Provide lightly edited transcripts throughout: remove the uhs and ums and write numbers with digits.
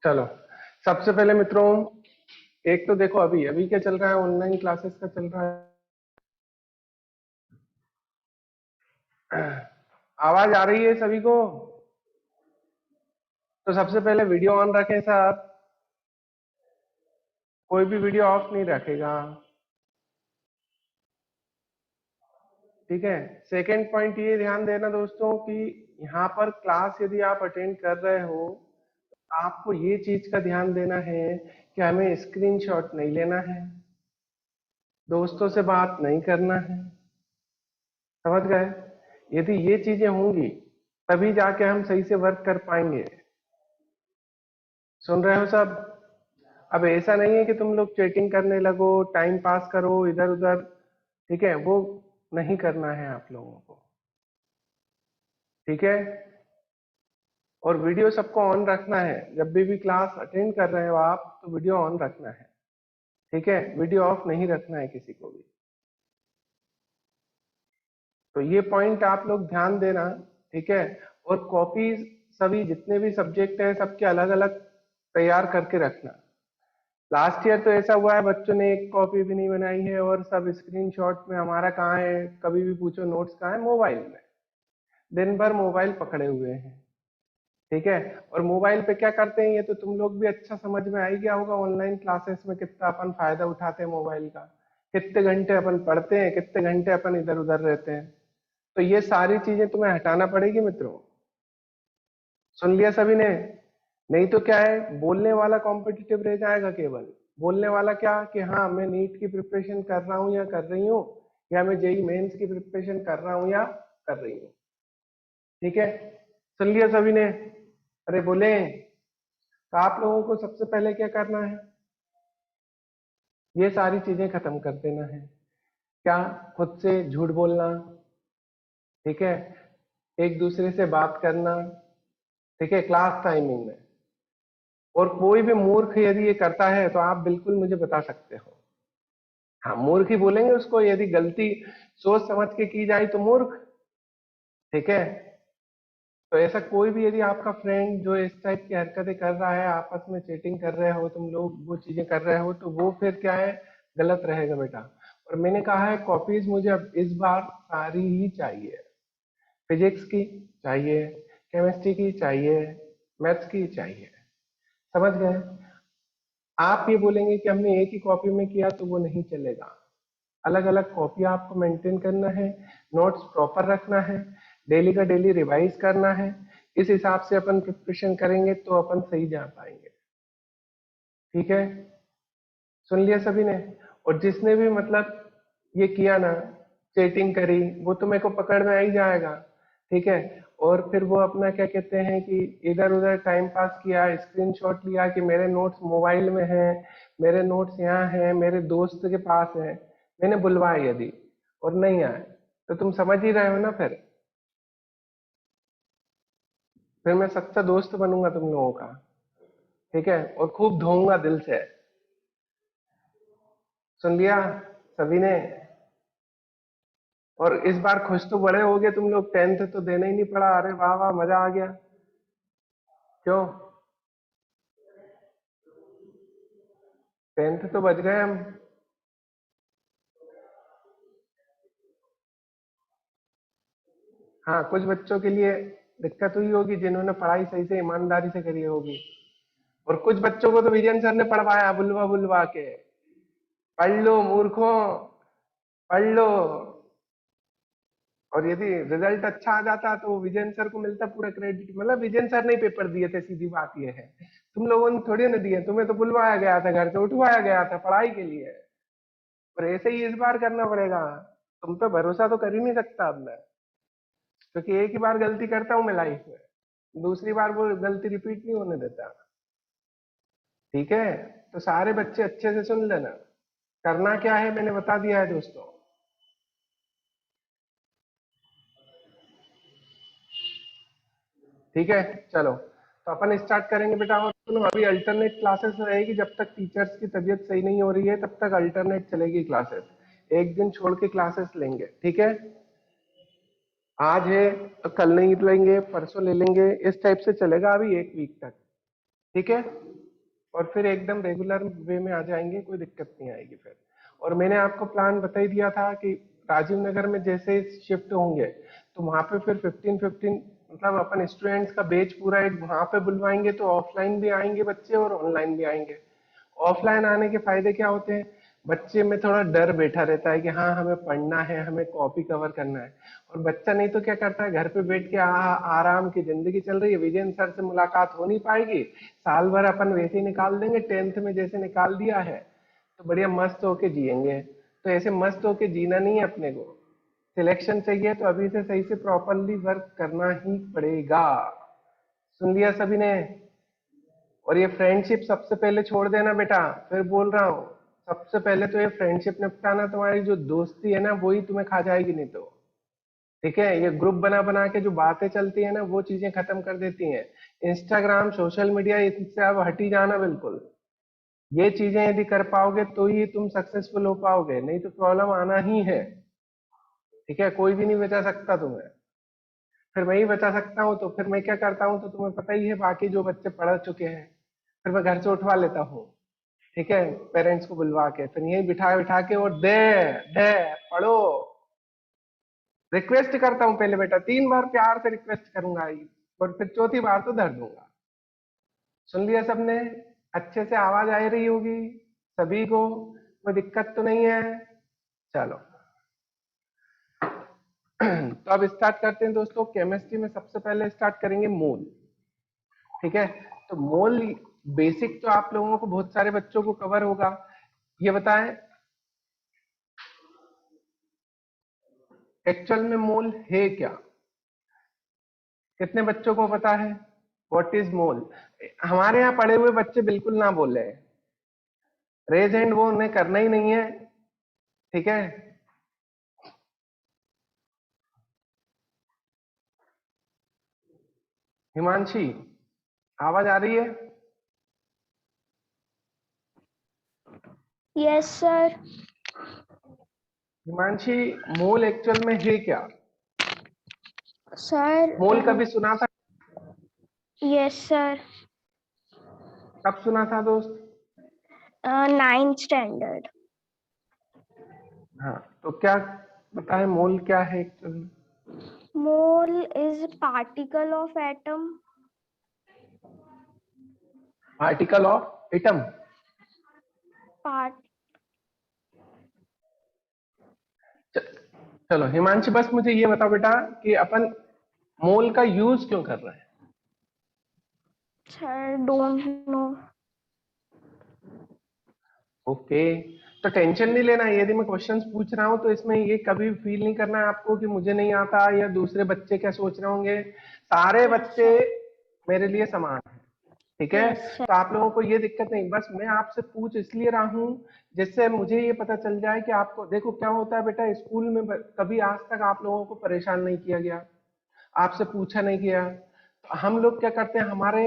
चलो, सबसे पहले मित्रों, एक तो देखो अभी अभी क्या चल रहा है, ऑनलाइन क्लासेस का चल रहा है। आवाज आ रही है सभी को? तो सबसे पहले वीडियो ऑन रखें सब। कोई भी वीडियो ऑफ नहीं रखेगा। ठीक है। सेकंड पॉइंट ये ध्यान देना दोस्तों कि यहाँ पर क्लास यदि आप अटेंड कर रहे हो, आपको ये चीज का ध्यान देना है कि हमें स्क्रीनशॉट नहीं लेना है, दोस्तों से बात नहीं करना है। समझ गए? यदि ये चीजें होंगी तभी जाके हम सही से वर्क कर पाएंगे। सुन रहे हो सब? अब ऐसा नहीं है कि तुम लोग चैटिंग करने लगो, टाइम पास करो इधर उधर। ठीक है, वो नहीं करना है आप लोगों को। ठीक है। और वीडियो सबको ऑन रखना है, जब भी क्लास अटेंड कर रहे हो आप तो वीडियो ऑन रखना है। ठीक है, वीडियो ऑफ नहीं रखना है किसी को भी। तो ये पॉइंट आप लोग ध्यान देना। ठीक है। और कॉपीज सभी जितने भी सब्जेक्ट हैं सबके अलग अलग तैयार करके रखना। लास्ट ईयर तो ऐसा हुआ है, बच्चों ने एक कॉपी भी नहीं बनाई है और सब स्क्रीनशॉट में। हमारा कहाँ है, कभी भी पूछो नोट्स कहाँ है, मोबाइल में। दिन भर मोबाइल पकड़े हुए हैं। ठीक है। और मोबाइल पे क्या करते हैं ये तो तुम लोग भी अच्छा समझ में आ ही गया होगा, ऑनलाइन क्लासेस में कितना अपन फायदा उठाते हैं मोबाइल का। कितने घंटे अपन पढ़ते हैं, कितने घंटे अपन इधर उधर रहते हैं। तो ये सारी चीजें तुम्हें हटाना पड़ेगी मित्रों। सुन लिया सभी ने? नहीं तो क्या है, बोलने वाला कॉम्पिटिटिव रह जाएगा केवल। बोलने वाला क्या कि हाँ मैं नीट की प्रिपरेशन कर रहा हूँ या कर रही हूँ, या मैं जेई मेंस की प्रिपरेशन कर रहा हूँ या कर रही हूँ। ठीक है। सुन लिया सभी ने? अरे बोले। तो आप लोगों को सबसे पहले क्या करना है, ये सारी चीजें खत्म कर देना है। क्या? खुद से झूठ बोलना। ठीक है। एक दूसरे से बात करना। ठीक है, क्लास टाइमिंग में। और कोई भी मूर्ख यदि ये करता है तो आप बिल्कुल मुझे बता सकते हो। हाँ, मूर्ख ही बोलेंगे उसको, यदि गलती सोच समझ के की जाए तो मूर्ख। ठीक है। तो ऐसा कोई भी यदि आपका फ्रेंड जो इस टाइप की हरकतें कर रहा है, आपस में चीटिंग कर रहे हो तुम लोग, वो चीजें कर रहे हो, तो वो फिर क्या है, गलत रहेगा बेटा। और मैंने कहा है कॉपीज मुझे अब इस बार सारी ही चाहिए। फिजिक्स की चाहिए, केमिस्ट्री की चाहिए, मैथ्स की चाहिए। समझ गए? आप ये बोलेंगे कि हमने एक ही कॉपी में किया तो वो नहीं चलेगा। अलग अलग कॉपी आपको मेंटेन करना है, नोट्स प्रॉपर रखना है, डेली का डेली रिवाइज करना है। इस हिसाब से अपन प्रिपरेशन करेंगे तो अपन सही जा पाएंगे। ठीक है। सुन लिया सभी ने? और जिसने भी मतलब ये किया ना, चीटिंग करी, वो तो मेरे को पकड़ में आ ही जाएगा। ठीक है। और फिर वो अपना क्या कहते हैं कि इधर उधर टाइम पास किया, स्क्रीनशॉट लिया कि मेरे नोट्स मोबाइल में हैं, मेरे नोट्स यहाँ हैं, मेरे दोस्त के पास है। मैंने बुलवाए यदि और नहीं आए तो तुम समझ ही रहे हो ना, फिर मैं सच्चा दोस्त बनूंगा तुम लोगों का। ठीक है। और खूब धोऊंगा दिल से। सुन लिया सभी ने? और इस बार खुश तो बड़े हो गए तुम लोग, टेंथ तो देना ही नहीं पड़ा। अरे वाह वाह, मजा आ गया। क्यों? टेंथ तो बच गए हम। हाँ, कुछ बच्चों के लिए दिक्कत हुई होगी जिन्होंने पढ़ाई सही से ईमानदारी से करी होगी। और कुछ बच्चों को तो विजयन सर ने पढ़वाया बुलवा बुलवा के, पढ़ लो मूर्खों, पढ़ लो। और यदि रिजल्ट अच्छा आ जाता तो विजयन सर को मिलता पूरा क्रेडिट, मतलब विजयन सर ने पेपर दिए थे, सीधी बात ये है। तुम लोगों ने थोड़ी ना दिए, तुम्हें तो बुलवाया गया था, घर से उठवाया गया था पढ़ाई के लिए। और ऐसे ही इस बार करना पड़ेगा। तुम पे भरोसा तो कर ही नहीं सकता अब मैं, क्योंकि एक ही बार गलती करता हूँ मैं लाइफ में, दूसरी बार वो गलती रिपीट नहीं होने देता। ठीक है। तो सारे बच्चे अच्छे से सुन लेना। करना क्या है मैंने बता दिया है दोस्तों। ठीक है। चलो, तो अपन स्टार्ट करेंगे बेटा। और सुनो, अभी अल्टरनेट क्लासेस रहेगी, जब तक टीचर्स की तबीयत सही नहीं हो रही है तब तक अल्टरनेट चलेगी क्लासेस। एक दिन छोड़ के क्लासेस लेंगे। ठीक है। आज है तो कल नहीं लेंगे, परसों ले लेंगे, इस टाइप से चलेगा अभी एक वीक तक। ठीक है, और फिर एकदम रेगुलर वे में आ जाएंगे, कोई दिक्कत नहीं आएगी फिर। और मैंने आपको प्लान बता ही दिया था कि राजीव नगर में जैसे शिफ्ट होंगे तो वहां पे फिर 15-15 मतलब अपन स्टूडेंट्स का बैच पूरा एक वहां पे बुलवाएंगे, तो ऑफलाइन भी आएंगे बच्चे और ऑनलाइन भी आएंगे। ऑफलाइन आने के फायदे क्या होते हैं, बच्चे में थोड़ा डर बैठा रहता है कि हाँ हमें पढ़ना है, हमें कॉपी कवर करना है। और बच्चा नहीं तो क्या करता है, घर पे बैठ के आराम की जिंदगी चल रही है, विजयन सर से मुलाकात हो नहीं पाएगी, साल भर अपन वैसे ही निकाल देंगे, 10th में जैसे निकाल दिया है तो बढ़िया मस्त होके जिएंगे। तो ऐसे मस्त होके जीना नहीं है अपने को, सिलेक्शन चाहिए तो अभी से सही से प्रॉपरली वर्क करना ही पड़ेगा। सुन लिया सभी ने? और ये फ्रेंडशिप सबसे पहले छोड़ देना बेटा, फिर बोल रहा हूँ, सबसे पहले तो ये फ्रेंडशिप निपटाना, तुम्हारी जो दोस्ती है ना वही तुम्हें खा जाएगी नहीं तो। ठीक है, ये ग्रुप बना बना के जो बातें चलती है ना वो चीजें खत्म कर देती हैं। इंस्टाग्राम सोशल मीडिया इससे अब हटी जाना बिल्कुल। ये चीजें यदि कर पाओगे तो ही तुम सक्सेसफुल हो पाओगे, नहीं तो प्रॉब्लम आना ही है। ठीक है, कोई भी नहीं बचा सकता तुम्हें, फिर मैं ही बचा सकता हूँ। तो फिर मैं क्या करता हूँ तो तुम्हें पता ही है, बाकी जो बच्चे पढ़ चुके हैं फिर मैं घर से उठवा लेता हूँ। ठीक है, पेरेंट्स को बुलवा के फिर यहीं बिठा बिठा के वो दे दे पढ़ो, रिक्वेस्ट करता हूँ पहले बेटा, 3 बार प्यार से रिक्वेस्ट करूंगा ही, और फिर चौथी बार तो धर दूंगा। सुन लिया सबने? अच्छे से आवाज आ रही होगी सभी को, कोई दिक्कत तो नहीं है? चलो तो अब स्टार्ट करते हैं दोस्तों। केमिस्ट्री में सबसे पहले स्टार्ट करेंगे मोल। ठीक है, तो मोल बेसिक तो आप लोगों को बहुत सारे बच्चों को कवर होगा। ये बताएं एक्चुअल में मोल है क्या, कितने बच्चों को पता है व्हाट इज मोल? हमारे यहाँ पढ़े हुए बच्चे बिल्कुल ना बोले, रेज हैंड वो उन्हें करना ही नहीं है। ठीक है, हिमांशी आवाज आ रही है? Yes sir. Himanshi mole actual में है क्या? सर मोल कभी सुना था? Yes sir. कब सुना था दोस्त? 9th standard. हाँ, तो क्या बताएं मोल क्या है एक्चुअल में? Mole is particle of atom. Article of atom? Part चलो हिमांशी बस मुझे ये बताओ बेटा कि अपन मोल का यूज क्यों कर रहे हैं? Sir don't know. ओके, तो टेंशन नहीं लेना है, यदि मैं क्वेश्चंस पूछ रहा हूं तो इसमें ये कभी फील नहीं करना है आपको कि मुझे नहीं आता या दूसरे बच्चे क्या सोच रहे होंगे। सारे यस बच्चे सर। मेरे लिए समान है। ठीक है, यस सर। तो आप लोगों को ये दिक्कत नहीं, बस मैं आपसे पूछ इसलिए रहा हूं जिससे मुझे ये पता चल जाए कि आपको, देखो क्या होता है बेटा, स्कूल में कभी आज तक आप लोगों को परेशान नहीं किया गया, आपसे पूछा नहीं गया, तो हम लोग क्या करते हैं, हमारे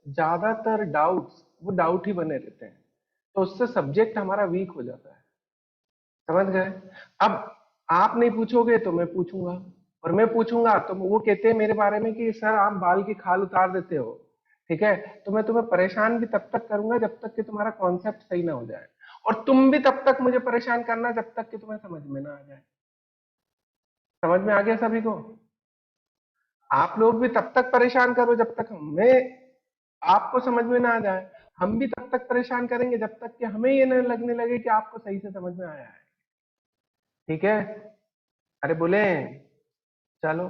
ज्यादातर डाउट्स वो डाउट ही बने रहते हैं, तो उससे सब्जेक्ट हमारा वीक हो जाता है। समझ गए? अब आप नहीं पूछोगे तो मैं पूछूंगा, और मैं पूछूंगा तो वो कहते हैं मेरे बारे में कि सर आप बाल की खाल उतार देते हो। ठीक है, तो मैं तुम्हें परेशान भी तब तक करूंगा जब तक कि तुम्हारा कॉन्सेप्ट सही ना हो जाए, और तुम भी तब तक मुझे परेशान करना जब तक कि तुम्हें समझ में ना आ जाए। समझ में आ गया सभी को? आप लोग भी तब तक परेशान करो जब तक हमें आपको समझ में ना आ जाए, हम भी तब तक परेशान करेंगे जब तक कि हमें ये न लगने लगे कि आपको सही से समझ में आया है। ठीक है, अरे बोले, चलो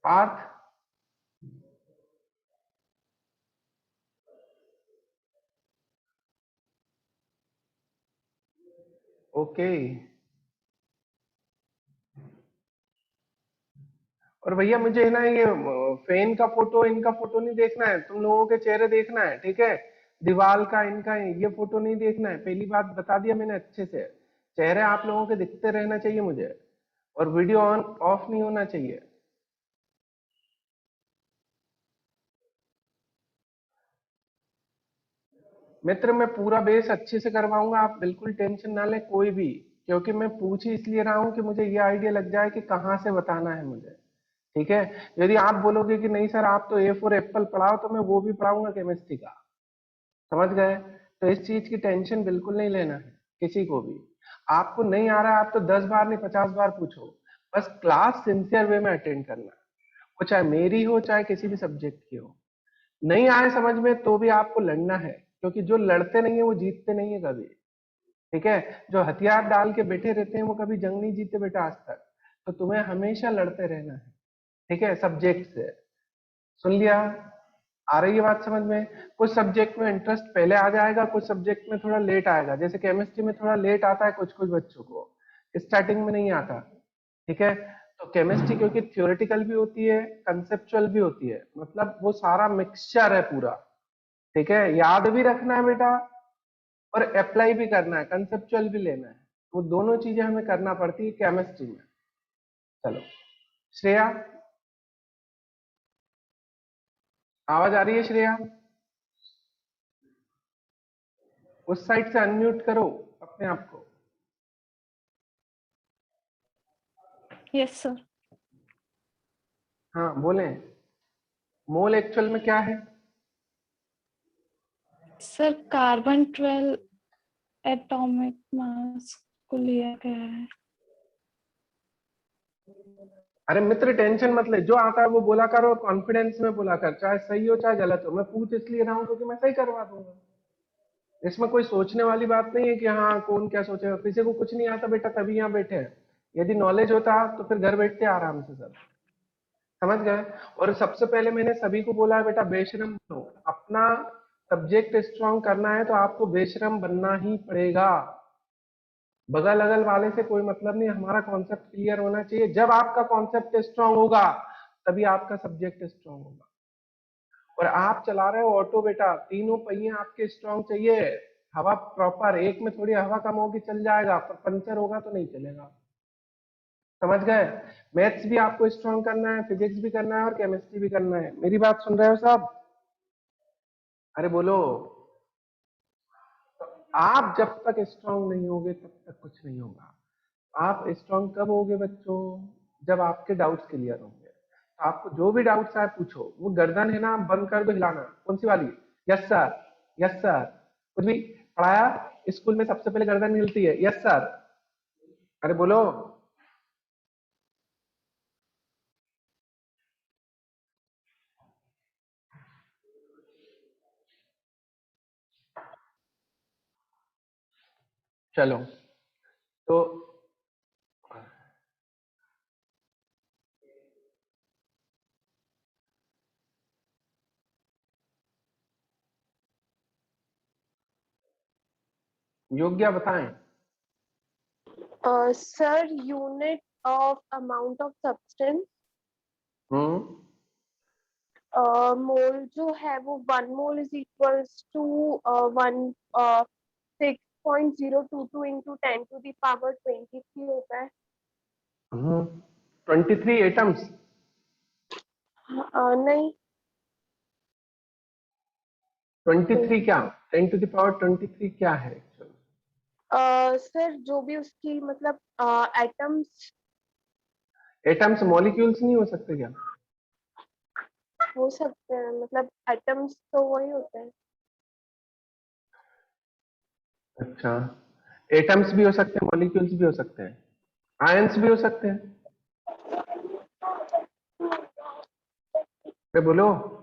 पार्थ। ओके, और भैया मुझे है ना ये फैन का फोटो इनका फोटो नहीं देखना है, तुम लोगों के चेहरे देखना है। ठीक है, दीवार का इनका ये फोटो नहीं देखना है, पहली बात बता दिया मैंने अच्छे से, चेहरे आप लोगों के दिखते रहना चाहिए मुझे, और वीडियो ऑन ऑफ नहीं होना चाहिए। मित्र मैं पूरा बेस अच्छे से करवाऊंगा, आप बिल्कुल टेंशन ना लें कोई भी। क्योंकि मैं पूछ ही इसलिए रहा हूँ कि मुझे ये आइडिया लग जाए कि कहाँ से बताना है मुझे। ठीक है, यदि आप बोलोगे कि नहीं सर आप तो ए फॉर एप्पल पढ़ाओ, तो मैं वो भी पढ़ाऊंगा केमिस्ट्री का। समझ गए? तो इस चीज की टेंशन बिल्कुल नहीं लेना है किसी को भी। आपको नहीं आ रहा है, आप तो 10 बार नहीं 50 बार पूछो, बस क्लास सिंसियर वे में अटेंड करना, वो चाहे मेरी हो चाहे किसी भी सब्जेक्ट की हो। नहीं आए समझ में तो भी आपको लड़ना है, क्योंकि जो लड़ते नहीं है वो जीतते नहीं है कभी। ठीक है, जो हथियार डाल के बैठे रहते हैं वो कभी जंग नहीं जीते बेटा आज तक। तो तुम्हें हमेशा लड़ते रहना है, ठीक है, सब्जेक्ट से। सुन लिया? आ रही है बात समझ में? कुछ सब्जेक्ट में इंटरेस्ट पहले आ जाएगा, कुछ सब्जेक्ट में थोड़ा लेट आएगा। जैसे केमिस्ट्री में थोड़ा लेट आता है कुछ कुछ बच्चों को, स्टार्टिंग में नहीं आता। ठीक है, तो केमिस्ट्री क्योंकि थ्योरेटिकल भी होती है, कंसेप्चुअल भी होती है, मतलब वो सारा मिक्सचर है पूरा। ठीक है, याद भी रखना है बेटा और अप्लाई भी करना है, कंसेप्चुअल भी लेना है। वो दोनों चीजें हमें करना पड़ती है केमिस्ट्री में। चलो श्रेया, आवाज आ रही है श्रेया? उस साइड से अनम्यूट करो अपने आप को। Yes sir. हाँ बोलें। मोल एक्चुअल में क्या है? सर कार्बन 12 एटॉमिक मास को लिया गया है। अरे मित्र टेंशन मत ले, जो आता है वो बोला कर और कॉन्फिडेंस में बोला कर, चाहे सही हो चाहे गलत हो। मैं पूछ इसलिए रहा हूँ क्योंकि मैं सही करवा दूंगा। इसमें कोई सोचने वाली बात नहीं है कि हाँ कौन क्या सोचेगा। किसी को कुछ नहीं आता बेटा, तभी यहाँ बैठे हैं। यदि नॉलेज होता तो फिर घर बैठते आराम से सब। समझ गए? और सबसे पहले मैंने सभी को बोला है बेटा, बेशरम बनो। अपना सब्जेक्ट स्ट्रांग करना है तो आपको बेशरम बनना ही पड़ेगा। बगल अगल वाले से कोई मतलब नहीं, हमारा कॉन्सेप्ट क्लियर होना चाहिए। जब आपका कॉन्सेप्ट स्ट्रांग होगा तभी आपका सब्जेक्ट स्ट्रांग होगा। और आप चला रहे हो ऑटो बेटा, तीनों पहिए आपके स्ट्रांग चाहिए। हवा प्रॉपर, एक में थोड़ी हवा कम होगी चल जाएगा, पर पंचर होगा तो नहीं चलेगा। समझ गए? मैथ्स भी आपको स्ट्रांग करना है, फिजिक्स भी करना है और केमिस्ट्री भी करना है। मेरी बात सुन रहे हो सब? अरे बोलो। तो आप जब तक स्ट्रांग नहीं होगे तब तक कुछ नहीं होगा। आप स्ट्रांग कब होगे बच्चों? जब आपके डाउट्स क्लियर होंगे। तो आपको जो भी डाउट्स आए पूछो। वो गर्दन है ना बंद कर दो हिलाना, कौन सी वाली? Yes sir, yes sir. कुछ भी पढ़ाया स्कूल में सबसे पहले गर्दन हिलती है, यस सर। अरे बोलो। चलो तो योग्य बताएं। Sir, unit of amount of substance, हम्म, मोल जो है वो 1 mole is equals to 6.022 into 10⁻23 होता है। 23 एटम्स। नहीं 23 क्या? 10⁻23 क्या है एक्चुअली? सर जो भी उसकी मतलब एटम्स एटम्स मॉलिक्यूल्स नहीं हो सकते क्या? हो सकते हैं, मतलब एटम्स तो वही होते हैं। अच्छा, एटम्स भी हो सकते हैं, मॉलिक्यूल्स भी हो सकते हैं, आयंस भी हो सकते हैं। अरे बोलो।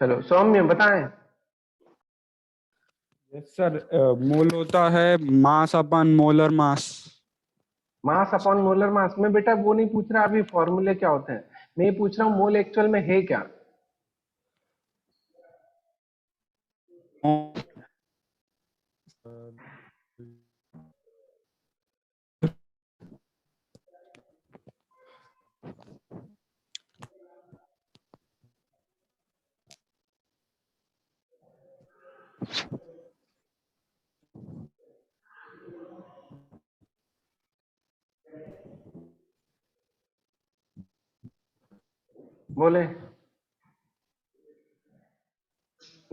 चलो सौम्य बताएं। यस सर, मोल होता है mass upon molar mass. Mass upon molar mass में बेटा वो नहीं पूछ रहा अभी फॉर्मूले क्या होते हैं, मैं ये पूछ रहा हूँ मोल एक्चुअल में है क्या? बोले।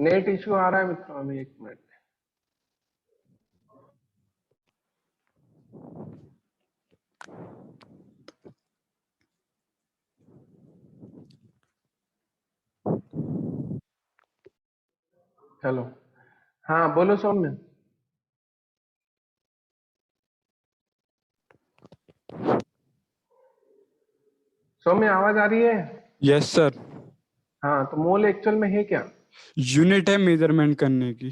नेट इश्यू आ रहा है मित्रों, अभी 1 मिनट। चलो, हाँ बोलो सौम्य। सौम्य आवाज आ रही है? Yes sir. हाँ, तो मोल एक्चुअल में है क्या? यूनिट है मेजरमेंट करने की।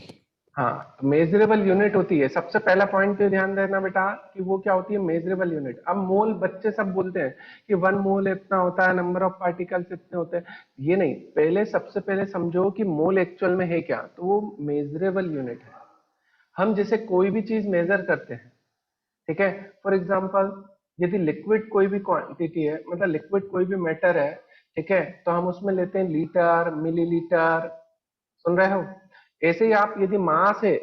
हाँ, तो मेजरेबल यूनिट होती है। सबसे पहला पॉइंट पे ध्यान देना बेटा कि वो क्या होती है, मेजरेबल यूनिट। अब मोल बच्चे सब बोलते हैं कि 1 मोल इतना होता है, नंबर ऑफ पार्टिकल्स इतने होते हैं। ये नहीं, पहले सबसे पहले समझो कि मोल एक्चुअल में है क्या। तो वो मेजरेबल यूनिट है। हम जैसे कोई भी चीज मेजर करते हैं, ठीक है। फॉर एग्जाम्पल, यदि लिक्विड कोई भी क्वांटिटी है, मतलब लिक्विड कोई भी मैटर है, ठीक है, तो हम उसमें लेते हैं लीटर, मिलीलीटर। सुन रहे हो? ऐसे ही आप यदि मास है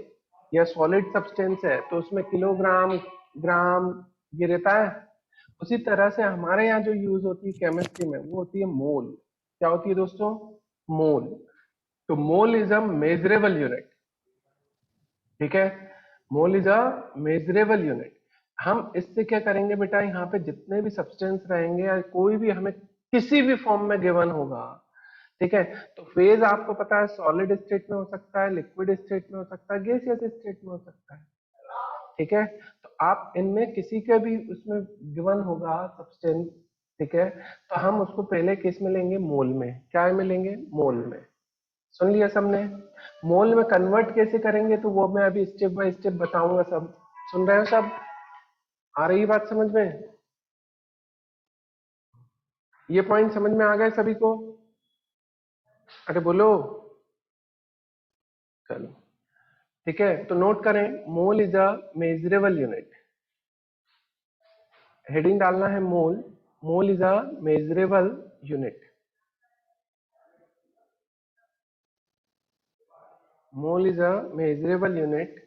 या सॉलिड सब्सटेंस है तो उसमें किलोग्राम, ग्राम, ये रहता है। उसी तरह से हमारे यहाँ जो यूज होती है केमिस्ट्री में, वो होती है मोल। क्या होती है दोस्तों? मोल। तो मोल इज अ मेजरेबल यूनिट, ठीक है। मोल इज अ मेजरेबल यूनिट। हम इससे क्या करेंगे बेटा, यहाँ पे जितने भी सब्सटेंस रहेंगे या कोई भी हमें किसी भी फॉर्म में गिवन होगा, ठीक है, तो फेज आपको पता है सॉलिड स्टेट में हो सकता है, लिक्विड स्टेट में हो सकता है, गैसियस स्टेट में हो सकता है, ठीक है। तो आप इनमें किसी के भी उसमें गिवन होगा सब्सटेंस, ठीक है, तो हम उसको पहले किस में लेंगे? मोल में। क्या में लेंगे? मोल में। सुन लिया सबने? मोल में कन्वर्ट कैसे करेंगे तो वो मैं अभी स्टेप बाय स्टेप बताऊंगा सब। सुन रहे हो सब? आ रही बात समझ में? ये पॉइंट समझ में आ गए सभी को? अरे बोलो। चलो, ठीक है, तो नोट करें, mole is a measurable unit. Heading डालना है mole. Mole is a measurable unit. Mole is a measurable unit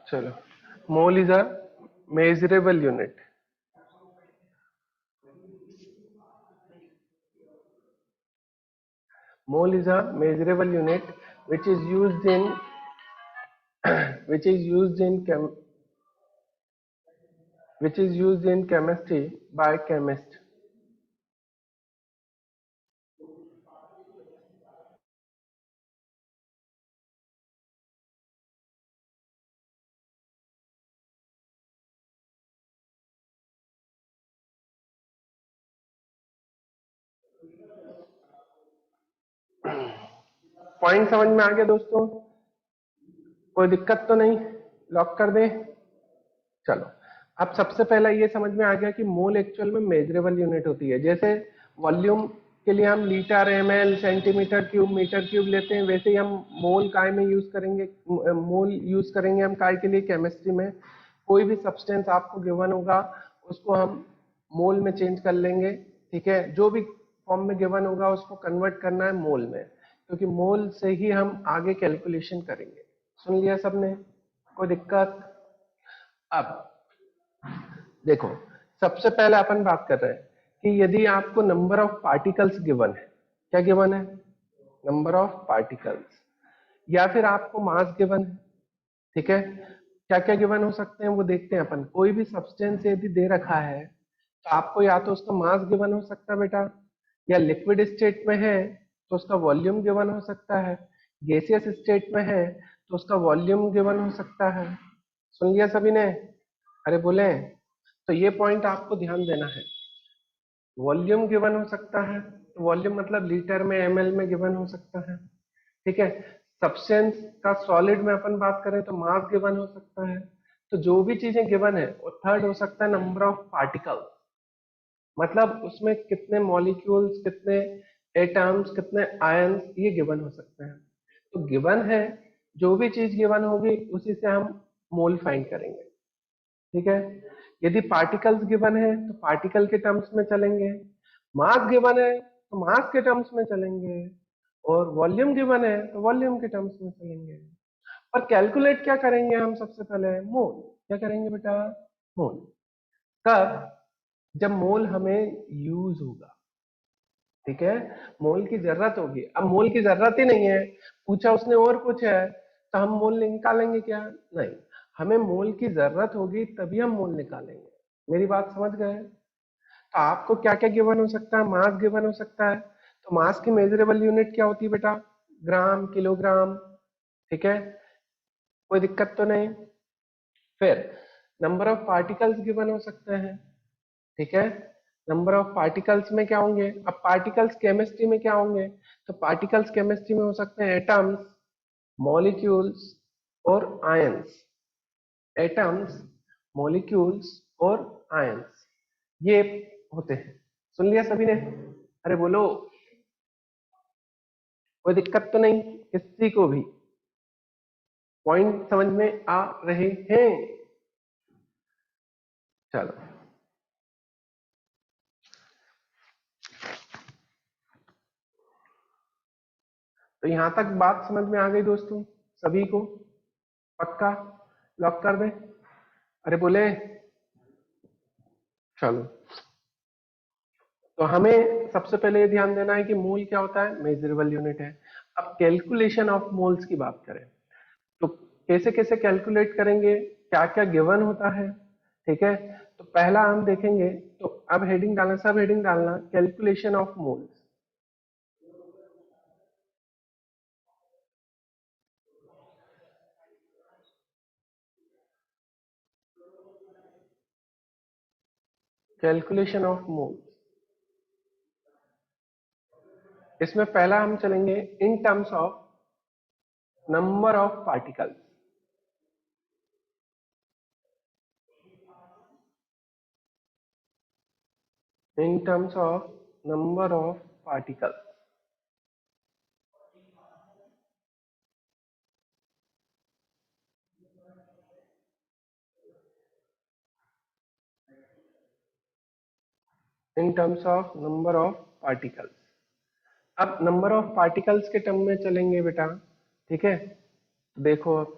चलो, mole is a measurable unit. Mole is a measurable unit which is used in which is used in which is used in chemistry by chemist. Point समझ में आ गया दोस्तों? कोई दिक्कत तो नहीं? लॉक कर दे। चलो, अब सबसे पहला ये समझ में आ गया कि मोल एक्चुअल में मेजरेबल यूनिट होती है। जैसे वॉल्यूम के लिए हम litre, ML, centimetre cube, metre cube लेते हैं, वैसे ही हम मोल काय में यूज करेंगे। मोल यूज करेंगे हम काय के लिए? केमिस्ट्री में। कोई भी सब्सटेंस आपको गिवन होगा उसको हम मोल में चेंज कर लेंगे, ठीक है। जो भी फॉर्म में गिवन होगा उसको कन्वर्ट करना है मोल में, क्योंकि मोल से ही हम आगे कैलकुलेशन करेंगे। सुन लिया सबने? कोई दिक्कत? अब देखो, सबसे पहले अपन बात कर रहे हैं कि यदि आपको नंबर ऑफ पार्टिकल्स गिवन है, क्या गिवन है? Number of particles. या फिर आपको मास गिवन है, ठीक है। क्या क्या गिवन हो सकते हैं वो देखते हैं अपन। कोई भी सब्सटेंस यदि दे रखा है तो आपको या तो उसका मास गिवन हो सकता है बेटा, या लिक्विड स्टेट में है तो उसका वॉल्यूम गिवन हो सकता है, गैसियस स्टेट में है तो उसका वॉल्यूम गिवन हो सकता है। सुन लिया सभी ने? अरे बोले। तो ये पॉइंट आपको ध्यान देना है। वॉल्यूम गिवन हो सकता है, तो वॉल्यूम मतलब लीटर में ml में गिवन हो सकता है, ठीक है। सब्सटेंस का सॉलिड में अपन बात करें तो मास गिवन हो सकता है। तो जो भी चीजें गिवन है, और थर्ड हो सकता है नंबर ऑफ पार्टिकल्स, मतलब उसमें कितने मॉलिक्यूल्स, कितने एटम्स, कितने आयंस, ये गिवन हो सकते हैं। तो गिवन है, जो भी चीज गिवन होगी उसी से हम मोल फाइंड करेंगे, ठीक है। यदि पार्टिकल्स गिवन है तो पार्टिकल के टर्म्स में चलेंगे, मास गिवन है तो मास के टर्म्स में चलेंगे, और वॉल्यूम गिवन है तो वॉल्यूम के टर्म्स में चलेंगे। और कैलकुलेट क्या करेंगे हम? सबसे पहले मोल। क्या करेंगे बेटा? मोल। कब? जब मोल हमें यूज होगा, ठीक है। मोल की जरूरत होगी। अब मोल की जरूरत ही नहीं है, पूछा उसने और कुछ है, तो हम मोल निकालेंगे क्या? नहीं, हमें मोल की जरूरत होगी तभी हम मोल निकालेंगे। मेरी बात समझ गए? तो आपको क्या क्या गिवन हो सकता है? मास गिवन हो सकता है, तो मास की मेजरेबल यूनिट क्या होती है बेटा? ग्राम, किलोग्राम, ठीक है, कोई दिक्कत तो नहीं। फिर नंबर ऑफ पार्टिकल्स गिवन हो सकते हैं, ठीक है। नंबर ऑफ पार्टिकल्स में क्या होंगे? अब पार्टिकल्स केमिस्ट्री में क्या होंगे? तो पार्टिकल्स केमिस्ट्री में हो सकते हैं एटम्स, मॉलिक्यूल्स और आयंस। एटम्स, मॉलिक्यूल्स और आयंस, ये होते हैं। सुन लिया सभी ने? अरे बोलो, कोई दिक्कत तो नहीं किसी को भी? पॉइंट समझ में आ रहे हैं? चलो, तो यहां तक बात समझ में आ गई दोस्तों सभी को? पक्का? लॉक कर दें? अरे बोले, चलो। तो हमें सबसे पहले ये ध्यान देना है कि मोल क्या होता है? मेजरेबल यूनिट है। अब कैलकुलेशन ऑफ मोल्स की बात करें तो कैसे कैसे कैलकुलेट करेंगे, क्या क्या गिवन होता है, ठीक है। तो पहला हम देखेंगे, तो अब हेडिंग डालना, सब हेडिंग डालना, calculation of moles. Calculation of moles, इसमें पहला हम चलेंगे in terms of number of particles. in terms of number of particles, in terms of number of particles। अब नंबर ऑफ पार्टिकल्स के टर्म में चलेंगे बेटा, ठीक है। देखो अब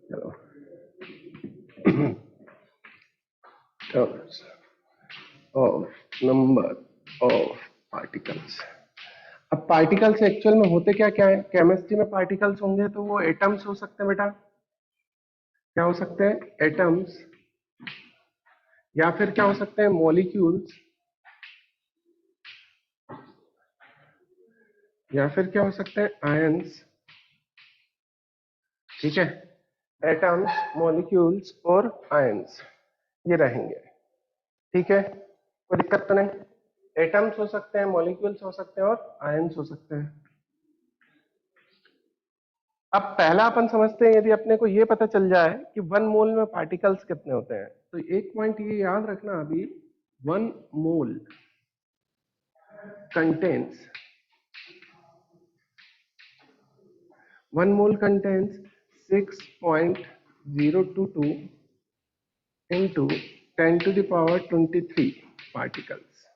चलो, terms of number of particles। अब पार्टिकल्स एक्चुअल में होते क्या क्या है? केमिस्ट्री में पार्टिकल्स होंगे तो वो एटम्स हो सकते हैं बेटा। क्या हो सकते हैं? एटम्स, या फिर क्या हो सकते हैं? मॉलिक्यूल्स, या फिर क्या हो सकते हैं? आयंस, ठीक है। एटम्स, मॉलिक्यूल्स और आयंस, ये रहेंगे, ठीक है। कोई दिक्कत तो नहीं? एटम्स हो सकते हैं, मॉलिक्यूल्स हो सकते हैं और आयंस हो सकते हैं। अब पहला अपन समझते हैं, यदि अपने को ये पता चल जाए कि 1 मोल में पार्टिकल्स कितने होते हैं, तो एक पॉइंट ये याद रखना अभी, 1 मोल contains 1 mole contains 6.022 into 10 to the power 23 particles।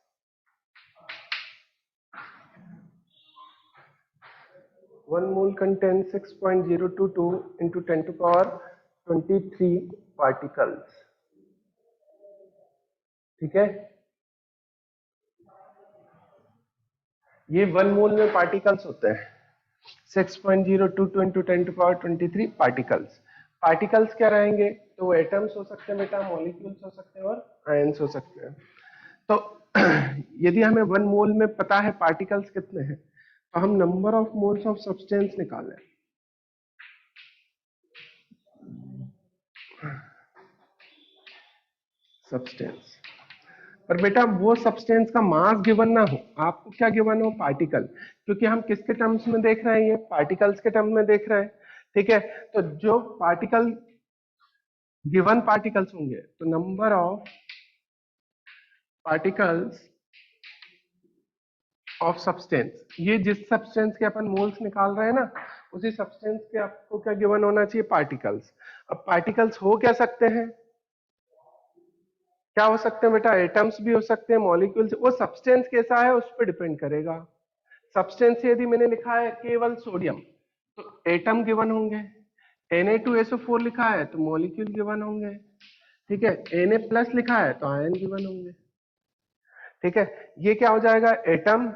1 mole contains 6.022 into 10 to power 23 particles, ठीक है। ये 1 मोल में पार्टिकल्स होते हैं 6.022 into 10⁻23 पार्टिकल्स। पार्टिकल्स क्या रहेंगे? तो वो एटम्स हो सकते हैं बेटा, मॉलिक्यूल्स हो सकते हैं और आयंस हो सकते हैं। तो यदि हमें 1 मोल में पता है पार्टिकल्स कितने हैं, तो हम number of moles of substance निकालें। सब्सटेंस, पर बेटा वो सब्सटेंस का मास गिवन ना हो, आपको क्या गिवन हो? पार्टिकल, क्योंकि हम किसके टर्म्स में देख रहे हैं? ये पार्टिकल्स के टर्म्स में देख रहे हैं, ठीक है। तो जो पार्टिकल गिवन पार्टिकल्स होंगे, तो number of particles of substance, ये जिस सब्सटेंस के अपन मोल्स निकाल रहे हैं ना, उसी सब्सटेंस के आपको क्या गिवन होना चाहिए? पार्टिकल्स। अब पार्टिकल्स हो क्या सकते हैं? क्या हो सकते हैं बेटा? एटम्स भी हो सकते हैं, मॉलिक्यूल्स। वो सब्सटेंस कैसा है उस पर डिपेंड करेगा। सब्सटेंस से यदि मैंने लिखा है केवल सोडियम, तो एटम गिवन होंगे। Na2SO4 लिखा है तो मॉलिक्यूल गिवन होंगे, ठीक है। Na+ लिखा है तो आयन गिवन होंगे, ठीक है। ये क्या हो जाएगा? एटम,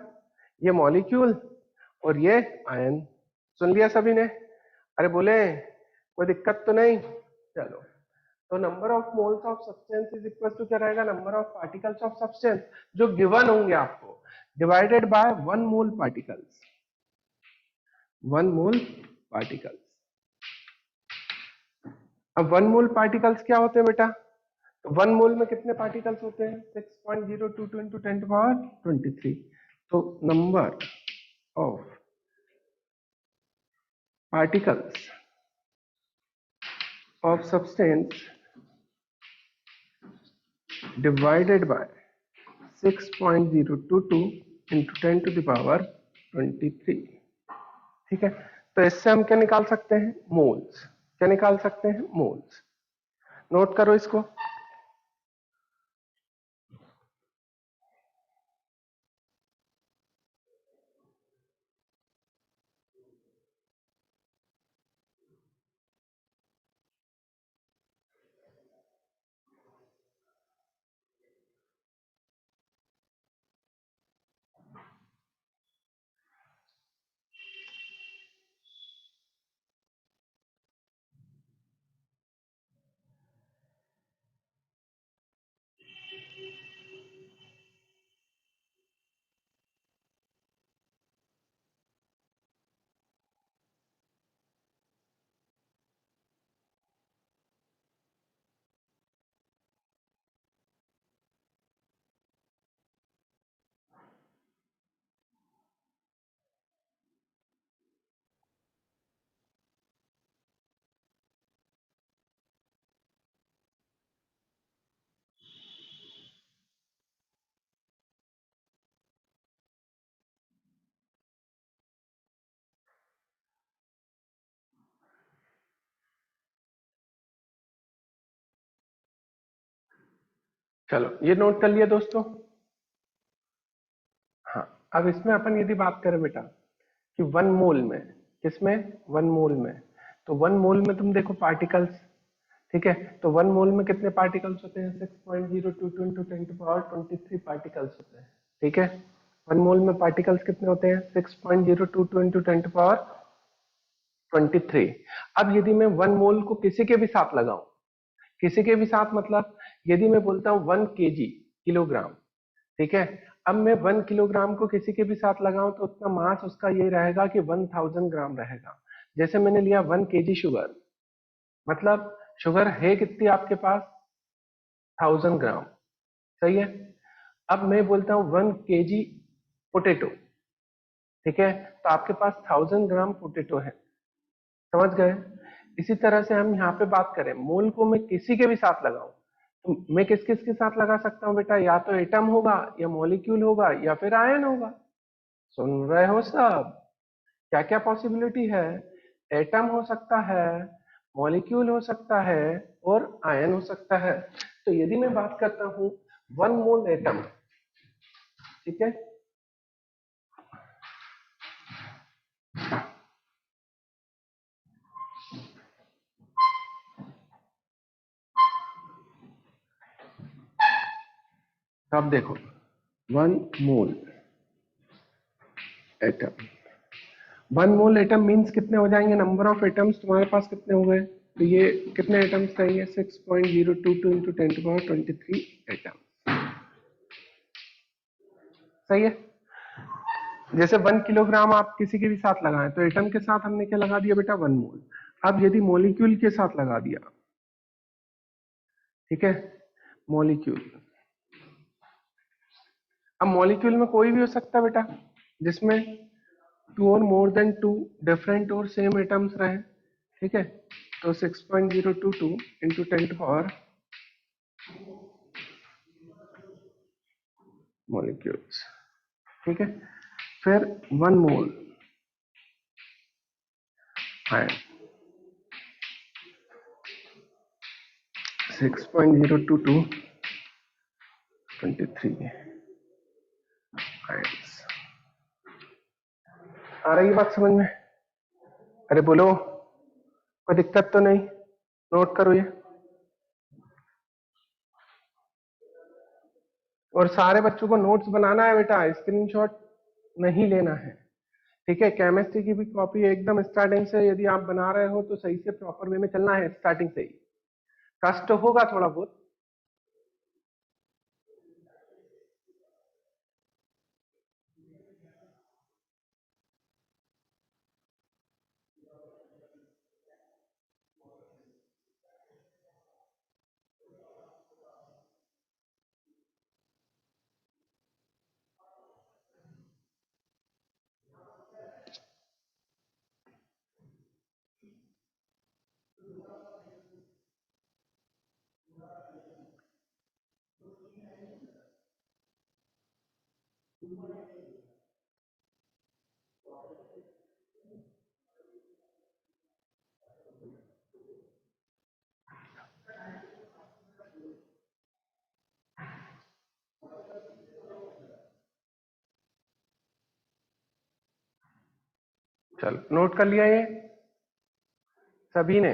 ये मॉलिक्यूल और ये आयन। सुन लिया सभी ने? अरे बोले कोई दिक्कत तो नहीं? चलो, तो number of moles of substance is equal to क्या रहेगा? Number of particles of substance जो गिवन होंगे आपको, divided by 1 mole particles. 1 mole particles. अब 1 मोल पार्टिकल्स क्या होते हैं बेटा? तो 1 मोल में कितने पार्टिकल्स होते हैं? 6.022 into 10⁻23। तो number of particles of substance divided by 6.022 into 10⁻23, ठीक है। तो इससे हम क्या निकाल सकते हैं? मोल्स। क्या निकाल सकते हैं? मोल्स। नोट करो इसको। चलो, ये नोट कर लिया दोस्तों। हाँ, अब इसमें अपन यदि बात करें बेटा कि 1 मोल में, किसमें? 1 मोल में। तो 1 मोल में तुम देखो पार्टिकल्स, ठीक है। तो 1 मोल में कितने पार्टिकल्स होते हैं? 6.022 into 10⁻23 पार्टिकल्स होते हैं, ठीक है। 1 मोल में पार्टिकल्स कितने होते हैं? 6.022 into 10⁻23। अब यदि मैं 1 मोल को किसी के भी साथ लगाऊं, किसी के भी साथ मतलब यदि मैं बोलता हूं 1 kg, किलोग्राम, ठीक है। अब मैं 1 किलोग्राम को किसी के भी साथ लगाऊं तो उतना मास उसका ये रहेगा कि 1000 ग्राम रहेगा। जैसे मैंने लिया 1 kg शुगर, मतलब शुगर है कितनी आपके पास? 1000 ग्राम, सही है। अब मैं बोलता हूं 1 kg पोटैटो, ठीक है। तो आपके पास 1000 ग्राम पोटैटो है, समझ गए? इसी तरह से हम यहाँ पे बात करें, मोल को मैं किसी के भी साथ लगाऊं तो मैं किस किस के साथ लगा सकता हूँ बेटा? या तो एटम होगा, या मॉलिक्यूल होगा, या फिर आयन होगा। सुन रहे हो सब? क्या क्या पॉसिबिलिटी है? एटम हो सकता है, मॉलिक्यूल हो सकता है और आयन हो सकता है। तो यदि मैं बात करता हूं 1 मोल एटम, ठीक है, अब देखो 1 मोल एटम। 1 मोल एटम मीन्स कितने हो जाएंगे, नंबर ऑफ एटम्स तुम्हारे पास कितने हो गए, तो ये कितने एटम्स रहेंगे, 6.022 इंटू 10⁻23 एटम। सही है। जैसे 1 किलोग्राम आप किसी के भी साथ लगाएं तो एटम के साथ हमने क्या लगा दिया बेटा, 1 मोल। अब यदि मॉलिक्यूल के साथ लगा दिया, ठीक है, मॉलिक्यूल। अब मॉलिक्यूल में कोई भी हो सकता है बेटा जिसमें 2 और मोर देन 2 डिफरेंट और सेम एटम्स रहे, ठीक है, तो 6.022 इंटू 10⁻, मॉलिक्यूल्स, ठीक है। फिर 1 मोल आयन, 6.022 23 आयन्स। आ रही है बात समझ में? अरे बोलो, कोई दिक्कत तो नहीं? नोट करो ये, और सारे बच्चों को नोट्स बनाना है बेटा, स्क्रीनशॉट नहीं लेना है, ठीक है। केमिस्ट्री की भी कॉपी एकदम स्टार्टिंग से यदि आप बना रहे हो तो सही से प्रॉपर वे में चलना है, स्टार्टिंग से ही। कष्ट होगा थोड़ा बहुत, चलो नोट कर लिया ये सभी ने?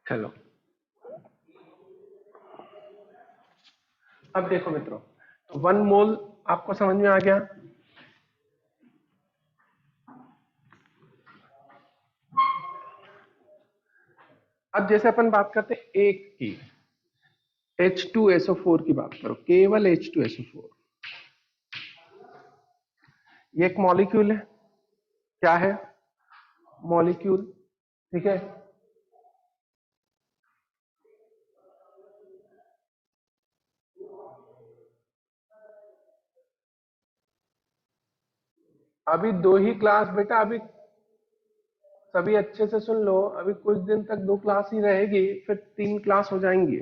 चलो अब देखो मित्रों, तो 1 मोल आपको समझ में आ गया। अब जैसे अपन बात करते हैं एक की, H2SO4 की बात करो, केवल H2SO4, ये एक मॉलिक्यूल है। क्या है? मॉलिक्यूल, ठीक है। अभी 2 ही क्लास बेटा, अभी सभी अच्छे से सुन लो, अभी कुछ दिन तक 2 क्लास ही रहेगी, फिर 3 क्लास हो जाएंगी,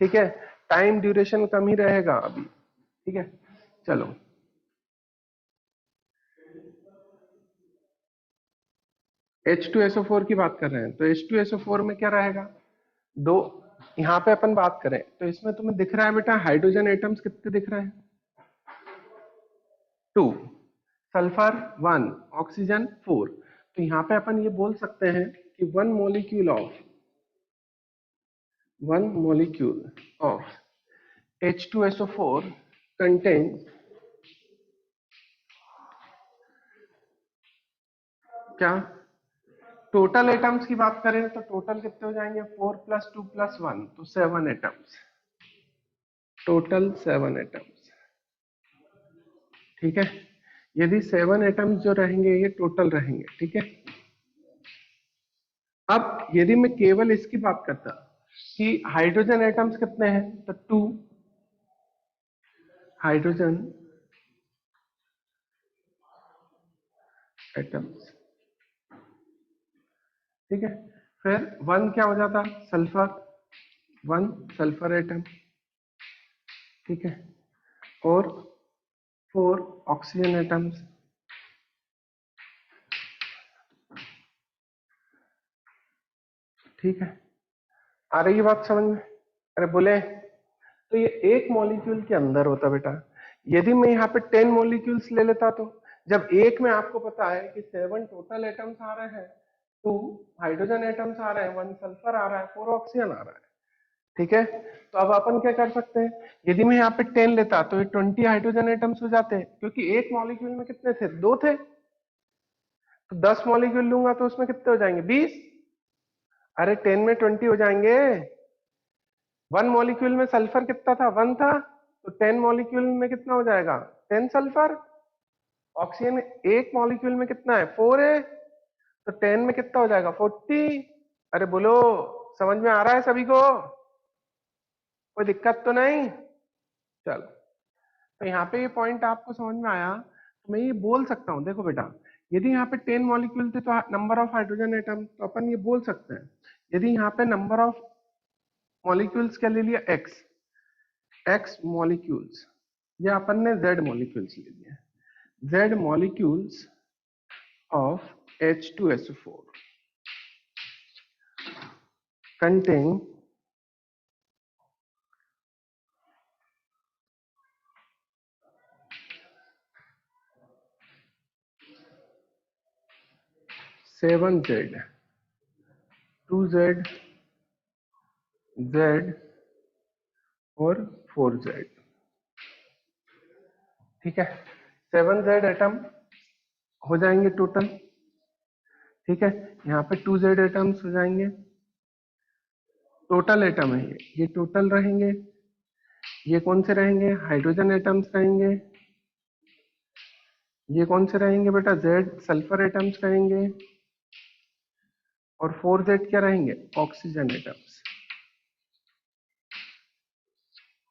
ठीक है। टाइम ड्यूरेशन कम ही रहेगा अभी, ठीक है। चलो H2SO4 की बात कर रहे हैं, तो H2SO4 में क्या रहेगा, 2, यहाँ पे अपन बात करें तो इसमें तुम्हें दिख रहा है बेटा हाइड्रोजन एटम्स कितने दिख रहे हैं, 2, सल्फर 1, ऑक्सीजन 4। तो यहाँ पे अपन ये बोल सकते हैं कि one molecule of H2SO4 contains क्या, टोटल एटम्स की बात करें तो टोटल कितने हो जाएंगे 4 + 2 + 1 तो 7 एटम्स, टोटल 7 एटम्स। ठीक है, यदि 7 एटम्स जो रहेंगे ये टोटल रहेंगे। ठीक है, अब यदि मैं केवल इसकी बात करता कि हाइड्रोजन एटम्स कितने हैं तो 2 हाइड्रोजन एटम्स। ठीक है, फिर 1 क्या हो जाता सल्फर, 1 सल्फर एटम। ठीक है, और 4 ऑक्सीजन एटम्स। ठीक है, आ रही है बात समझ में? अरे बोले, तो ये एक मॉलिक्यूल के अंदर होता बेटा। यदि मैं यहाँ पे 10 मॉलिक्यूल्स ले लेता तो जब एक में आपको पता है कि 7 टोटल एटम्स आ रहे हैं, 2 हाइड्रोजन एटम्स आ रहे हैं, 1 सल्फर आ रहा है, 4 ऑक्सीजन आ रहा है। ठीक है, तो अब अपन क्या कर सकते हैं, यदि मैं यहाँ पे 10 लेता तो ये 20 हाइड्रोजन एटम्स हो जाते हैं, क्योंकि एक मॉलिक्यूल में कितने थे 2 थे, तो 10 मॉलिक्यूल लूंगा तो उसमें कितने हो जाएंगे 20। अरे 10 में 20 हो जाएंगे। 1 मॉलिक्यूल में सल्फर कितना था 1 था, तो 10 मॉलिक्यूल में कितना हो जाएगा 10 सल्फर। ऑक्सीजन एक मॉलिक्यूल में कितना है 4 है, तो 10 में कितना हो जाएगा 40। अरे बोलो, समझ में आ रहा है सभी को? कोई दिक्कत तो नहीं? चलो, तो यहाँ पे ये पॉइंट आपको समझ में आया, तो मैं ये बोल सकता हूँ, देखो बेटा, यदि यहाँ पे 10 मॉलिक्यूल थे तो नंबर ऑफ हाइड्रोजन एटम, तो अपन ये बोल सकते हैं यदि यहाँ पे नंबर ऑफ मॉलिक्यूल्स क्या ले लिया x मॉलिक्यूल्स, या अपन ने z मॉलिक्यूल्स ले लिया, z molecules of H2SO4 contain seven Z, 2Z, Z और 4Z। ठीक है, 7Z एटम हो जाएंगे टोटल। ठीक है, यहाँ पे 2Z एटम्स हो जाएंगे, टोटल एटम है ये टोटल रहेंगे। ये कौन से रहेंगे हाइड्रोजन एटम्स रहेंगे। ये कौन से रहेंगे बेटा Z सल्फर एटम्स रहेंगे, और 4Z क्या रहेंगे ऑक्सीजन एटम्स।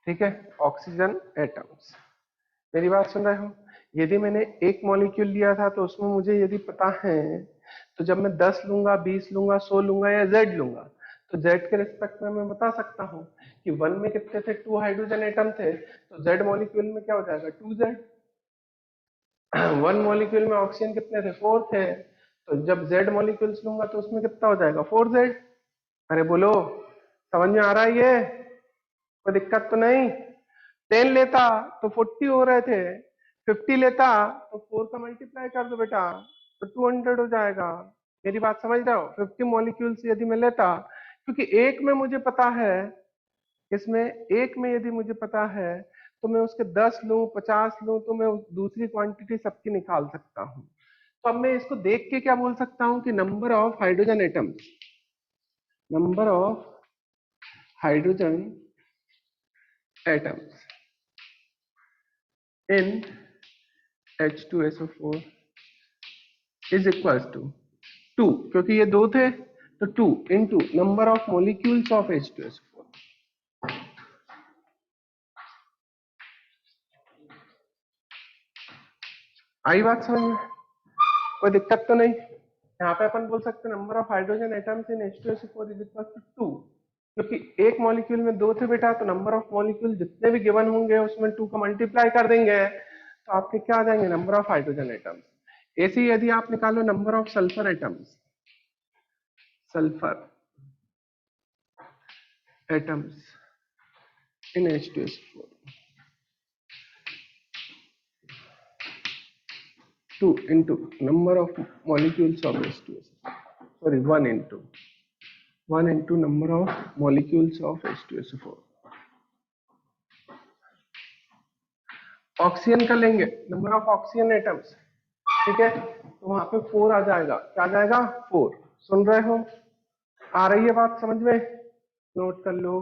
ठीक है, ऑक्सीजन एटम्स। मेरी बात सुन रहे हो? यदि मैंने एक मॉलिक्यूल लिया था तो उसमें मुझे यदि पता है, तो जब मैं 10 लूंगा 20 लूंगा 100 लूंगा या Z लूंगा, तो Z के रिस्पेक्ट में मैं बता सकता हूँ कि 1 में कितने थे 2 हाइड्रोजन एटम थे, तो Z मॉलिक्यूल में क्या हो जाएगा 2Z। 1 मॉलिक्यूल में ऑक्सीजन कितने थे 4 थे, तो जब Z मॉलिक्यूल्स लूंगा तो उसमें कितना हो जाएगा 4Z। अरे बोलो, समझ में आ रहा है ये? कोई दिक्कत तो नहीं? 10 लेता तो 40 हो रहे थे, 50 लेता तो 4 का मल्टीप्लाई कर दो बेटा, तो 200 हो जाएगा। मेरी बात समझ रहे हो? 50 मॉलिक्यूल्स यदि मैं लेता, क्योंकि एक में मुझे पता है, इसमें एक में यदि मुझे पता है तो मैं उसके 10 लूं 50 लूं तो मैं दूसरी क्वांटिटी सबकी निकाल सकता हूं। तो अब मैं इसको देख के क्या बोल सकता हूं कि number of hydrogen atoms, number of hydrogen atoms in H2SO4 is equals to 2, क्योंकि ये 2 थे तो 2 into number of molecules of H2SO4। आई बात समझ में? कोई दिक्कत तो नहीं? यहाँ पे अपन बोल सकते हैं number of hydrogen atoms in H2SO4 is equals to 2, क्योंकि एक मॉलिक्यूल में 2 थे बेटा, तो नंबर ऑफ मॉलिक्यूल जितने भी गिवन होंगे उसमें 2 का मल्टीप्लाई कर देंगे तो आपके क्या आ जाएंगे नंबर ऑफ हाइड्रोजन एटम्स। ऐसे ही यदि आप निकालो number of sulphur atoms, sulphur atoms in H2SO4, 2 into number of molecules of H2SO4, sorry 1 into number of molecules of H2SO4। Oxygen का लेंगे नंबर ऑफ ऑक्सीजन एटम्स, ठीक है, तो वहां पे 4 आ जाएगा, क्या आ जाएगा 4, सुन रहे हो? आ रही है बात समझ में? नोट कर लो।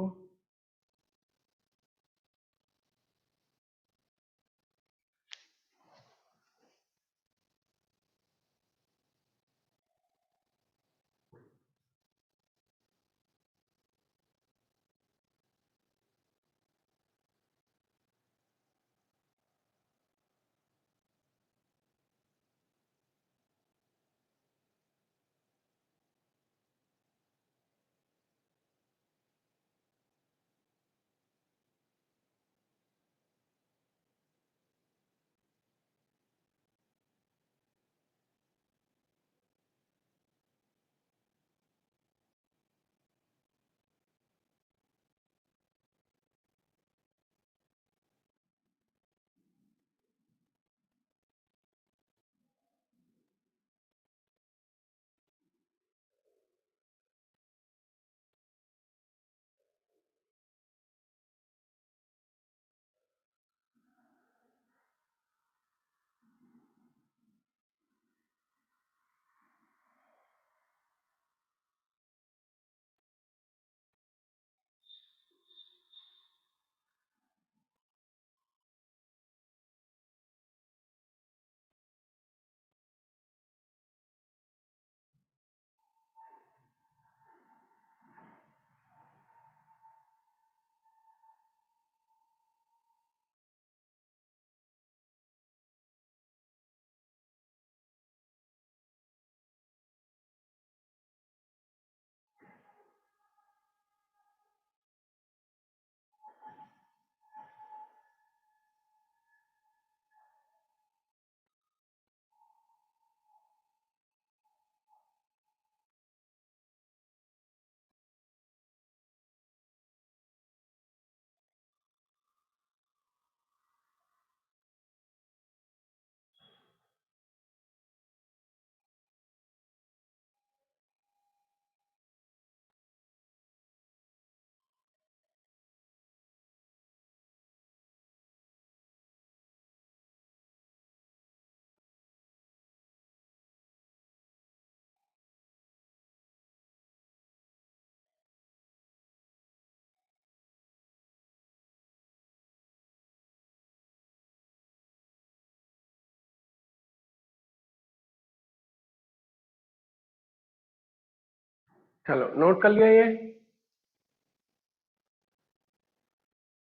चलो नोट कर लिया ये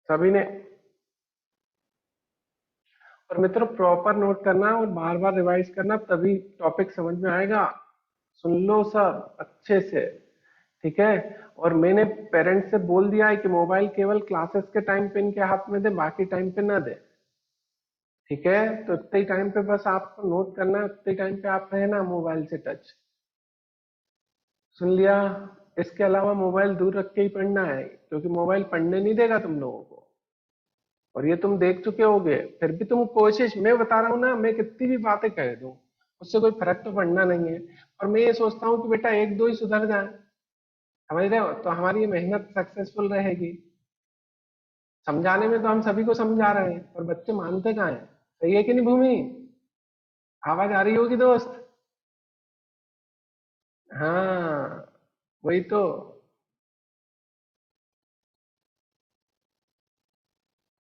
सभी ने? और मित्रों प्रॉपर नोट करना और बार बार रिवाइज करना, तभी टॉपिक समझ में आएगा। सुन लो सब अच्छे से, ठीक है? और मैंने पेरेंट्स से बोल दिया है कि मोबाइल केवल क्लासेस के टाइम पे इनके हाथ में दे, बाकी टाइम पे ना दे, ठीक है? तो उतने ही टाइम पे बस आपको नोट करना है, उतने टाइम पे आप रहना मोबाइल से टच। सुन लिया? इसके अलावा मोबाइल दूर रख के ही पढ़ना है, क्योंकि मोबाइल पढ़ने नहीं देगा तुम लोगों को, और ये तुम देख चुके होगे। फिर भी तुम कोशिश, मैं बता रहा हूँ ना, मैं कितनी भी बातें कह दूं उससे कोई फर्क तो पड़ना नहीं है। और मैं ये सोचता हूँ कि बेटा एक दो ही सुधर जाए, समझ रहे हो? तो हमारी ये मेहनत सक्सेसफुल रहेगी। समझाने में तो हम सभी को समझा रहे हैं, पर बच्चे मानते कहाँ हैं? सही है कि नहीं भूमि? आवाज आ रही होगी दोस्त? हाँ, वही तो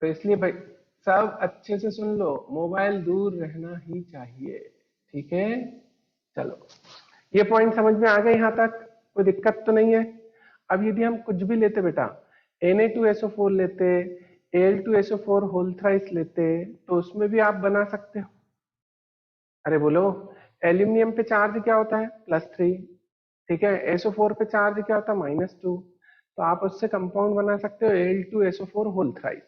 इसलिए भाई सब अच्छे से सुन लो, मोबाइल दूर रहना ही चाहिए, ठीक है? चलो ये पॉइंट समझ में आ गए यहाँ तक? कोई दिक्कत तो नहीं है? अब यदि हम कुछ भी लेते बेटा, Na2SO4 लेते, Al2SO4 होल थ्राइस लेते, तो उसमें भी आप बना सकते हो। अरे बोलो, एल्यूमिनियम पे चार्ज क्या होता है? +3, ठीक है? SO4 पे चार्ज क्या होता है? -2। तो आप उससे कंपाउंड बना सकते हो Al2SO4 होल थ्राइस,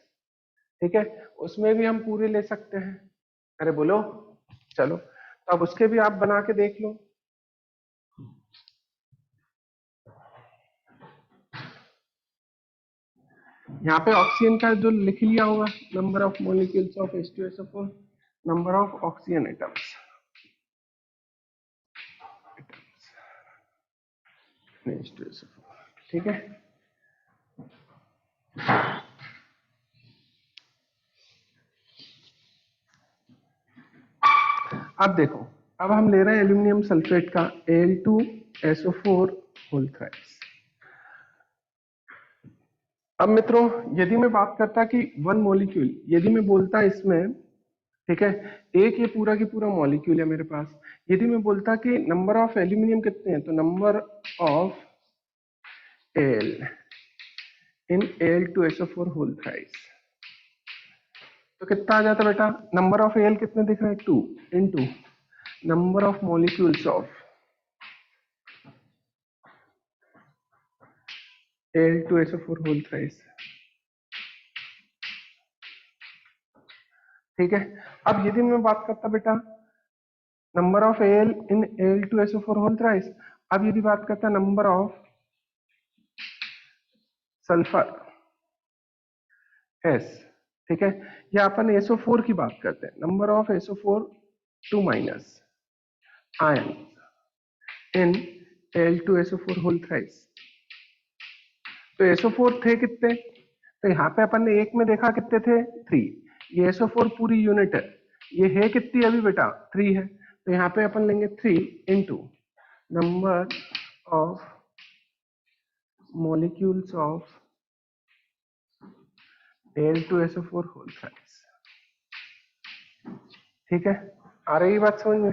ठीक है? उसमें भी हम पूरे ले सकते हैं। अरे बोलो, चलो तो अब उसके भी आप बना के देख लो। यहाँ पे ऑक्सीजन का जो लिख लिया होगा, number of molecules of H2SO4, number of oxygen atoms, H2SO4, ठीक है? अब देखो, अब हम ले रहे हैं एल्यूमिनियम सल्फेट का Al2 SO4 होल थ्राइस। अब मित्रों यदि मैं बात करता कि वन मॉलिक्यूल, यदि मैं बोलता इसमें, ठीक है, एक ये पूरा की पूरा मॉलिक्यूल है मेरे पास, यदि मैं बोलता कि नंबर ऑफ एल्यूमिनियम कितने हैं, तो number of L in Al2SO4 whole thrice, तो कितना आ जाता बेटा, नंबर ऑफ एल कितने दिख रहे हैं, 2 into number of molecules of Al2SO4 whole thrice. ठीक है, अब यदि मैं बात करता बेटा number of L in Al2SO4 whole thrice, अब यदि बात करता नंबर ऑफ सल्फर एस, ठीक है, या अपन SO4 की बात करते हैं, number of SO4 2 minus ion in Al2SO4 whole thrice. तो SO4 थे कितने, तो यहाँ पे अपन ने एक में देखा कितने थे, 3, ये SO4 पूरी यूनिट है, ये है कितनी अभी बेटा, 3 है, तो यहाँ पे अपन लेंगे 3 into number of molecules of Al2SO4 whole thrice. ठीक है, आ रही बात समझ में,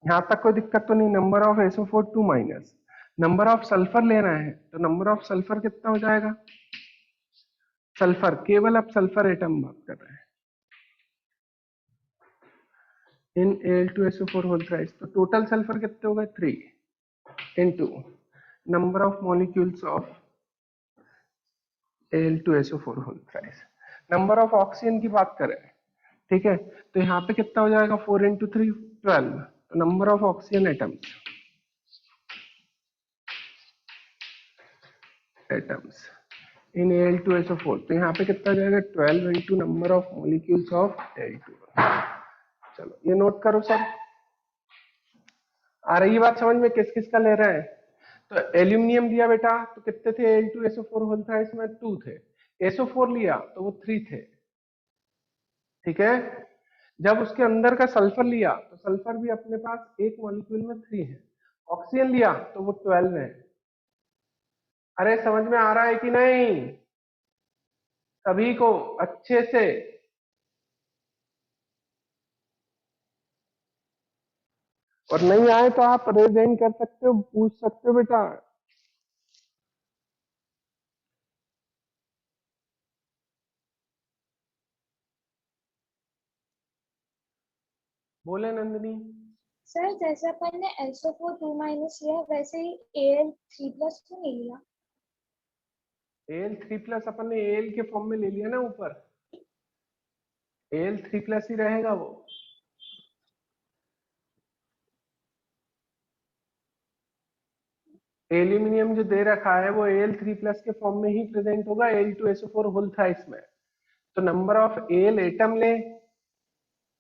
यहां तक कोई दिक्कत तो नहीं। Number of SO4 2 minus, number of sulphur लेना है, तो नंबर ऑफ सल्फर कितना हो जाएगा, सल्फर केवल अब सल्फर एटम बात कर रहे हैं इन Al2SO4 होल थ्राइस, तो टोटल सल्फर कितने हो गए, 3 into number of molecules of Al2SO4 whole thrice. Number of oxygen की बात करें, ठीक है, तो यहाँ पे कितना हो जाएगा, 4 इंटू 3 12, तो number of oxygen atoms in Al2SO4, तो यहाँ पे कितना जाएगा, 12 into number of molecules of Al2। चलो ये नोट करो सब, आ रही बात समझ में, किस किस का ले रहे हैं। तो एल्यूमिनियम लिया बेटा, तो कितने थे Al2SO4 होल था, इसमें 2 थे, SO4 लिया तो वो 3 थे, ठीक है। जब उसके अंदर का सल्फर लिया तो सल्फर भी अपने पास एक मॉलिक्यूल में 3 है, ऑक्सीजन लिया तो वो 12 है। अरे समझ में आ रहा है कि नहीं सभी को अच्छे से, और नहीं आए तो आप रेज कर सकते हो, पूछ सकते हो बेटा। बोले नंदिनी। सर जैसे अपन ने SO4 2 माइनस लिया वैसे ही Al3 प्लस क्यों नहीं लिया? Al3 प्लस अपन ने Al के फॉर्म में ले लिया ना, ऊपर Al3 प्लस ही रहेगा वो। एल्यूमिनियम जो दे रखा है वो Al3 प्लस के फॉर्म में ही प्रेजेंट होगा Al2SO4 होल थ्राइस में। तो नंबर ऑफ Al एटम ले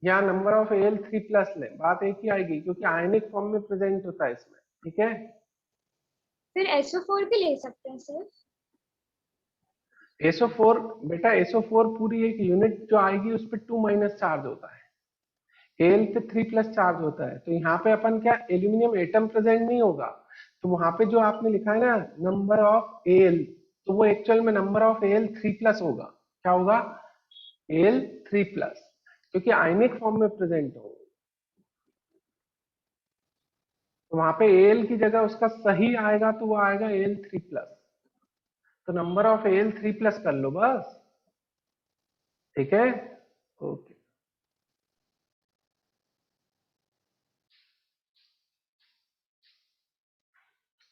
या नंबर ऑफ Al3 प्लस ले, बात एक ही आएगी, क्योंकि आयनिक फॉर्म में प्रेजेंट होता है इसमें, ठीक है। फिर SO4 भी ले सकते हैं सर? SO4 बेटा, SO4 पूरी एक यूनिट जो आएगी उस पर 2 माइनस चार्ज होता है, Al पे 3 प्लस चार्ज होता है। तो यहाँ पे अपन क्या, एल्यूमिनियम एटम प्रेजेंट नहीं होगा, तो वहां पे जो आपने लिखा है ना नंबर ऑफ Al, तो वो एक्चुअल में नंबर ऑफ Al3 प्लस होगा। क्या होगा, Al3 प्लस, क्योंकि आयनिक फॉर्म में प्रेजेंट होगा। तो वहां पे Al की जगह उसका सही आएगा तो वो आएगा Al3 प्लस, तो नंबर ऑफ Al3 प्लस कर लो बस, ठीक है, ओके।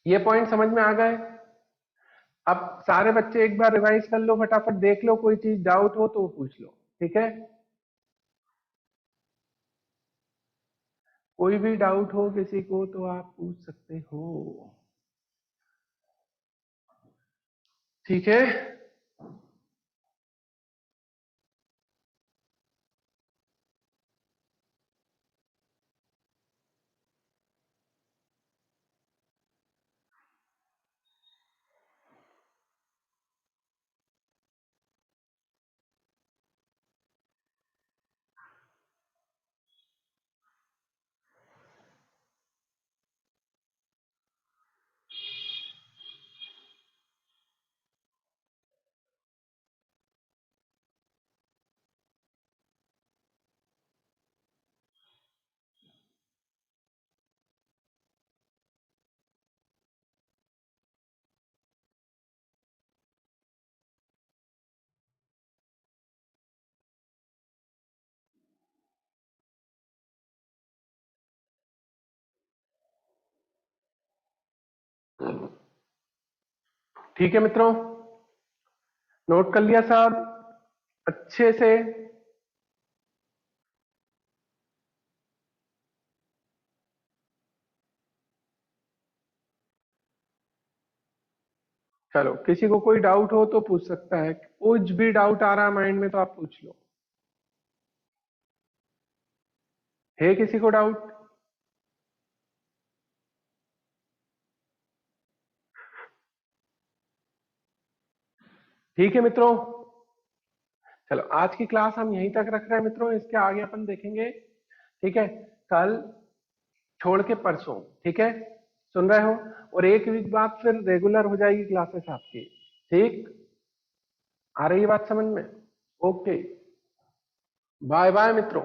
ये पॉइंट समझ में आ गए। अब सारे बच्चे एक बार रिवाइज कर लो, फटाफट देख लो, कोई चीज डाउट हो तो पूछ लो, ठीक है। कोई भी डाउट हो किसी को तो आप पूछ सकते हो, ठीक है। ठीक है मित्रों, नोट कर लिया सब अच्छे से। चलो, किसी को कोई डाउट हो तो पूछ सकता है, कुछ भी डाउट आ रहा है माइंड में तो आप पूछ लो। है किसी को डाउट? ठीक है मित्रों, चलो आज की क्लास हम यहीं तक रख रहे हैं मित्रों, इसके आगे अपन देखेंगे। ठीक है, कल छोड़ के परसों। ठीक है, सुन रहे हो? और एक वीक बाद फिर रेगुलर हो जाएगी क्लासेस आपकी। ठीक, आ रही है बात समझ में? ओके, बाय बाय मित्रों।